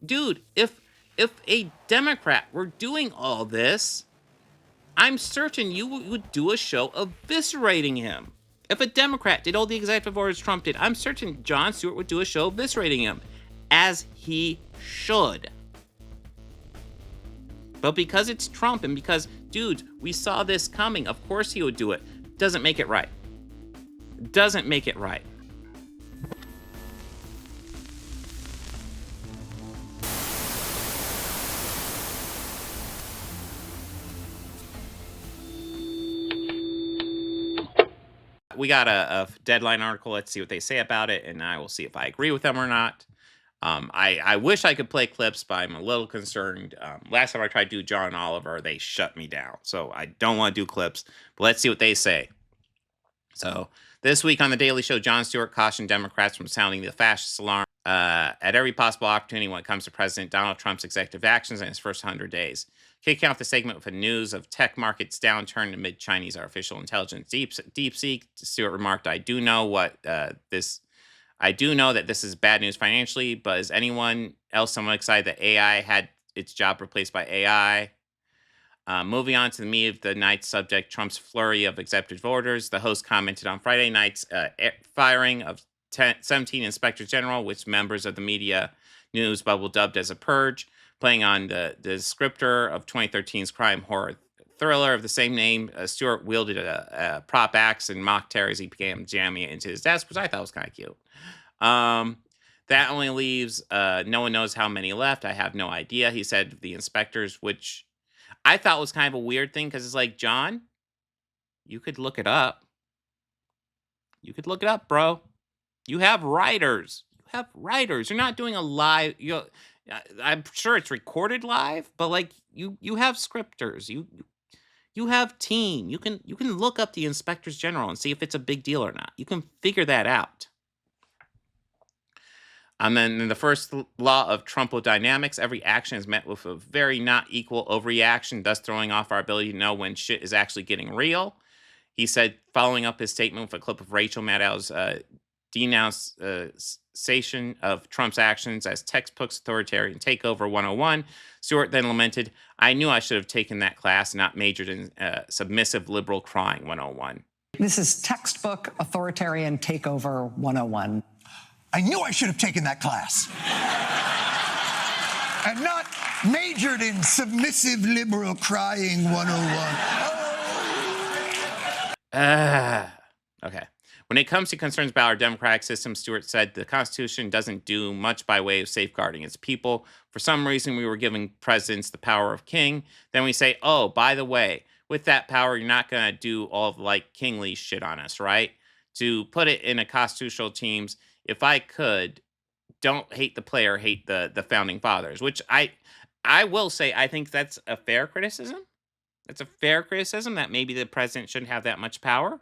dude, if a Democrat were doing all this, I'm certain you would do a show eviscerating him. If a Democrat did all the executive orders Trump did, I'm certain Jon Stewart would do a show eviscerating him, as he should. But because it's Trump and because, dude, we saw this coming, of course he would do it. Doesn't make it right. Doesn't make it right. We got a Deadline article. Let's see what they say about it, and I will see if I agree with them or not. I wish I could play clips, but I'm a little concerned. Last time I tried to do John Oliver, they shut me down. So I don't want to do clips, but let's see what they say. So this week on The Daily Show, Jon Stewart cautioned Democrats from sounding the fascist alarm at every possible opportunity when it comes to President Donald Trump's executive actions in his first 100 days. Kicking off the segment with the news of tech markets downturn amid Chinese artificial intelligence DeepSeek, Stewart remarked, I do know that this is bad news financially, but is anyone else somewhat excited that AI had its job replaced by AI? Moving on to the meat of the night's subject, Trump's flurry of executive orders. The host commented on Friday night's firing of 17 inspectors general, which members of the media news bubble dubbed as a purge, playing on the descriptor of 2013's crime horror thriller of the same name. Stewart wielded a prop axe and mock terror as he began jamming it into his desk, which I thought was kind of cute. That only leaves no one knows how many left. I have no idea, he said, the inspectors, which I thought was kind of a weird thing because it's like, John, you could look it up. You could look it up, bro. You have writers. You're not doing a live. I'm sure it's recorded live, but like you have scripters. You have team. You can look up the inspectors general and see if it's a big deal or not. You can figure that out. And then in the first law of Trumpodynamics, every action is met with a very not equal overreaction, thus throwing off our ability to know when shit is actually getting real. He said, following up his statement with a clip of Rachel Maddow's denunciation of Trump's actions as textbooks authoritarian takeover 101. Stewart then lamented, I knew I should have taken that class, not majored in submissive liberal crying 101. This is textbook authoritarian takeover 101. I knew I should have taken that class. And not majored in submissive liberal crying 101. Okay. When it comes to concerns about our democratic system, Stewart said the Constitution doesn't do much by way of safeguarding its people. For some reason, we were giving presidents the power of king. Then we say, oh, by the way, with that power, you're not going to do all of like kingly shit on us, right? To put it in a constitutional terms, if I could, don't hate the player, hate the founding fathers, which I will say, I think that's a fair criticism. It's a fair criticism that maybe the president shouldn't have that much power.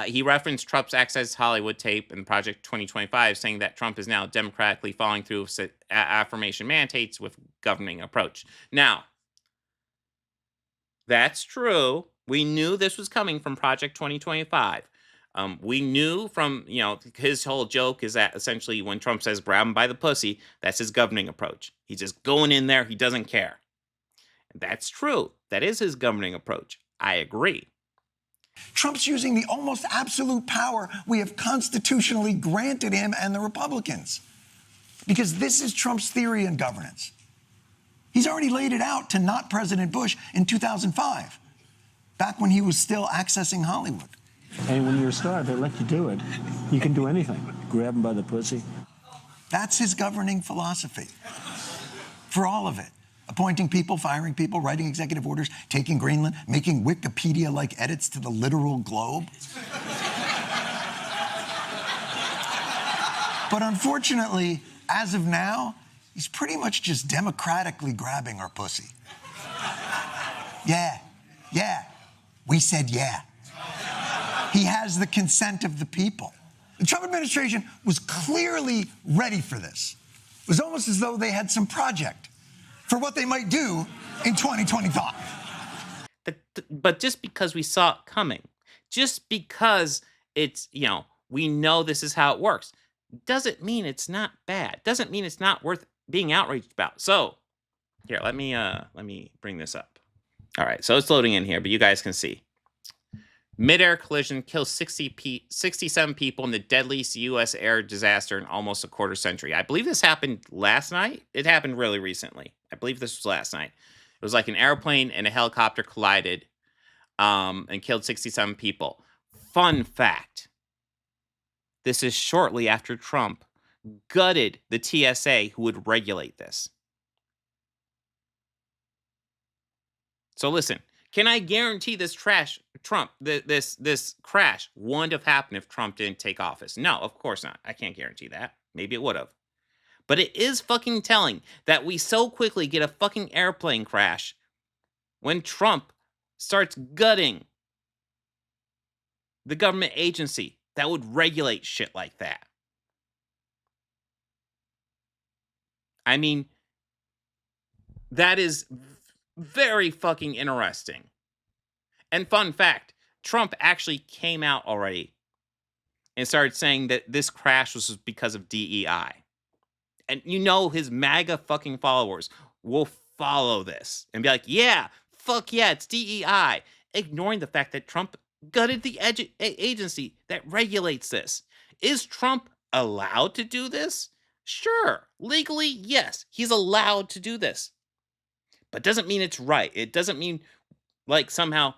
He referenced Trump's Access Hollywood tape in Project 2025, saying that Trump is now democratically following through with affirmation mandates with governing approach. Now, that's true. We knew this was coming from Project 2025. We knew from, his whole joke is that essentially when Trump says grab him by the pussy, that's his governing approach. He's just going in there. He doesn't care. That's true. That is his governing approach. I agree. Trump's using the almost absolute power we have constitutionally granted him and the Republicans. Because this is Trump's theory in governance. He's already laid it out to not President Bush in 2005, back when he was still accessing Hollywood. And when you're a star, they let you do it. You can do anything. Grab him by the pussy. That's his governing philosophy. For all of it. Appointing people, firing people, writing executive orders, taking Greenland, making Wikipedia-like edits to the literal globe. But unfortunately, as of now, he's pretty much just democratically grabbing our pussy. Yeah, we said yeah. He has the consent of the people. The Trump administration was clearly ready for this. It was almost as though they had some project for what they might do in 2025. But just because we saw it coming, just because it's, we know this is how it works, doesn't mean it's not bad. Doesn't mean it's not worth being outraged about. So here, let me bring this up. All right, so it's loading in here, but you guys can see. Mid-air collision kills 67 people in the deadliest U.S. air disaster in almost a quarter century. I believe this happened last night. It happened really recently. I believe this was last night. It was like an airplane and a helicopter collided and killed 67 people. Fun fact. This is shortly after Trump gutted the TSA who would regulate this. So listen, can I guarantee this crash wouldn't have happened if Trump didn't take office? No, of course not. I can't guarantee that. Maybe it would have. But it is fucking telling that we so quickly get a fucking airplane crash when Trump starts gutting the government agency that would regulate shit like that. I mean, that is very fucking interesting. And fun fact, Trump actually came out already and started saying that this crash was because of DEI. And you know his MAGA fucking followers will follow this and be like, yeah, fuck yeah, it's DEI. Ignoring the fact that Trump gutted the agency that regulates this. Is Trump allowed to do this? Sure. Legally, yes, he's allowed to do this. But doesn't mean it's right. It doesn't mean like somehow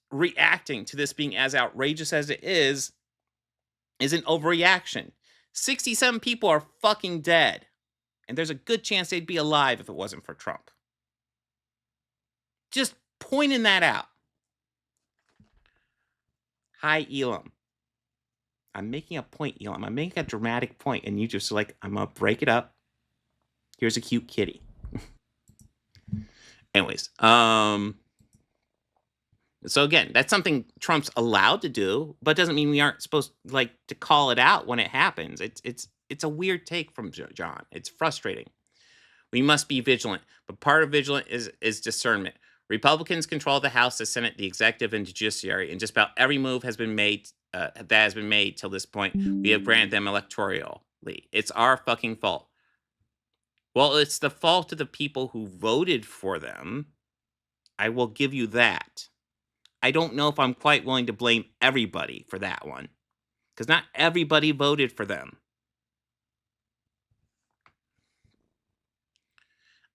reacting to this being as outrageous as it is an overreaction. 67 people are fucking dead. And there's a good chance they'd be alive if it wasn't for Trump. Just pointing that out. Hi, Elam. I'm making a point, Elam. I'm making a dramatic point, and you just like, I'm going to break it up. Here's a cute kitty. Anyways, so again, that's something Trump's allowed to do, but doesn't mean we aren't supposed like to call it out when it happens. It's a weird take from Jon. It's frustrating. We must be vigilant, but part of vigilant is discernment. Republicans control the House, the Senate, the executive, and the judiciary, and just about every move has been made that has been made till this point. We have granted them electorally. It's our fucking fault. Well, it's the fault of the people who voted for them. I will give you that. I don't know if I'm quite willing to blame everybody for that one, because not everybody voted for them.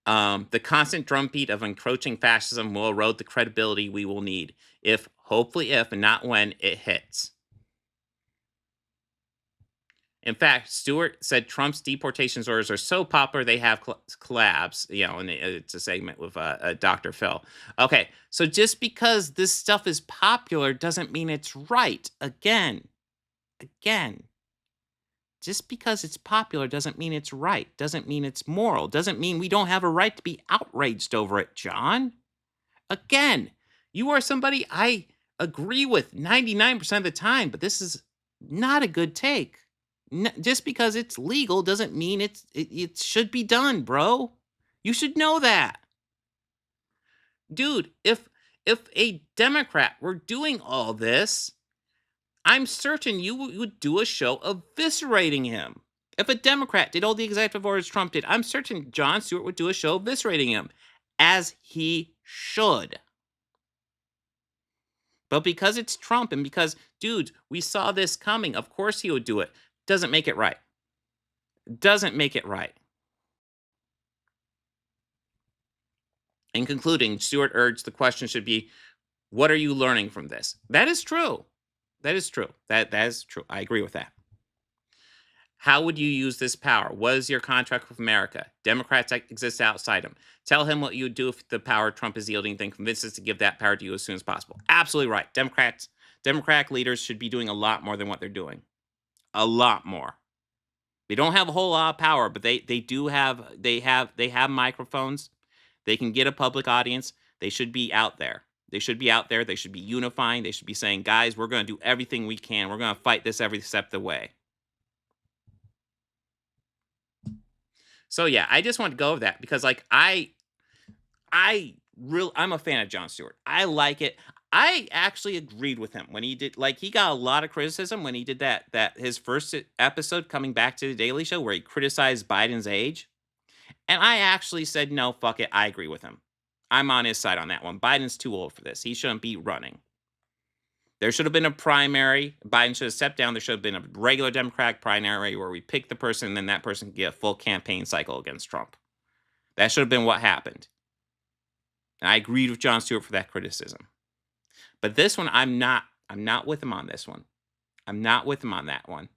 The constant drumbeat of encroaching fascism will erode the credibility we will need hopefully if, and not when, it hits. In fact, Stewart said Trump's deportation orders are so popular they have collabs, and it's a segment with Dr. Phil. Okay, so just because this stuff is popular doesn't mean it's right. Again, just because it's popular doesn't mean it's right, doesn't mean it's moral, doesn't mean we don't have a right to be outraged over it, Jon. Again, you are somebody I agree with 99% of the time, but this is not a good take. Just because it's legal doesn't mean it should be done, bro. You should know that. Dude, if a Democrat were doing all this, I'm certain you would do a show eviscerating him. If a Democrat did all the executive orders Trump did, I'm certain Jon Stewart would do a show eviscerating him, as he should. But because it's Trump and because, dude, we saw this coming, of course he would do it. Doesn't make it right. Doesn't make it right. In concluding, Stewart urged the question should be, what are you learning from this? That is true. That is true. That is true. I agree with that. How would you use this power? What is your contract with America? Democrats exist outside him. Tell him what you would do if the power Trump is yielding, then convince us to give that power to you as soon as possible. Absolutely right. Democratic leaders should be doing a lot more than what they're doing. A lot more. They don't have a whole lot of power, but they have microphones. They can get a public audience. They should be out there. They should be out there. They should be unifying. They should be saying, guys, we're going to do everything we can. We're going to fight this every step of the way. So yeah, I just want to go over that because like I'm a fan of Jon Stewart. I like it. I actually agreed with him when he did, like, he got a lot of criticism when he did that his first episode coming back to the Daily Show where he criticized Biden's age. And I actually said, no, fuck it. I agree with him. I'm on his side on that one. Biden's too old for this. He shouldn't be running. There should have been a primary. Biden should have stepped down. There should have been a regular Democratic primary where we pick the person and then that person can get a full campaign cycle against Trump. That should have been what happened. And I agreed with Jon Stewart for that criticism. But this one, I'm not with him on this one. I'm not with him on that one.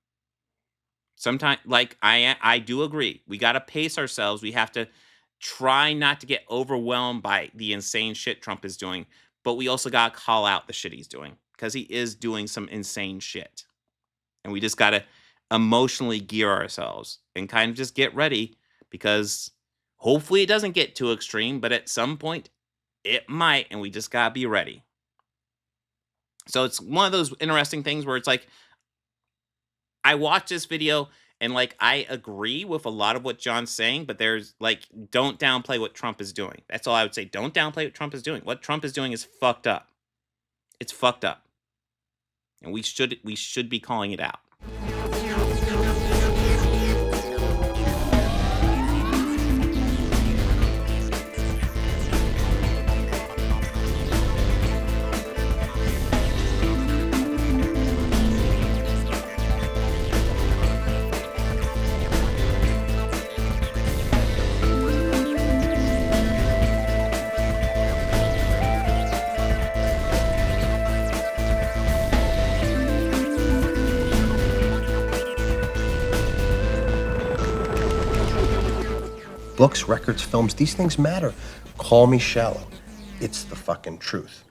Sometimes, like, I do agree. We got to pace ourselves. We have to try not to get overwhelmed by the insane shit Trump is doing. But we also got to call out the shit he's doing because he is doing some insane shit. And we just got to emotionally gear ourselves and kind of just get ready because hopefully it doesn't get too extreme. But at some point, it might. And we just got to be ready. So it's one of those interesting things where it's like, I watched this video and like, I agree with a lot of what John's saying, but there's like, don't downplay what Trump is doing. That's all I would say. Don't downplay what Trump is doing. What Trump is doing is fucked up. It's fucked up. And we should be calling it out. Books, records, films, these things matter. Call me shallow. It's the fucking truth.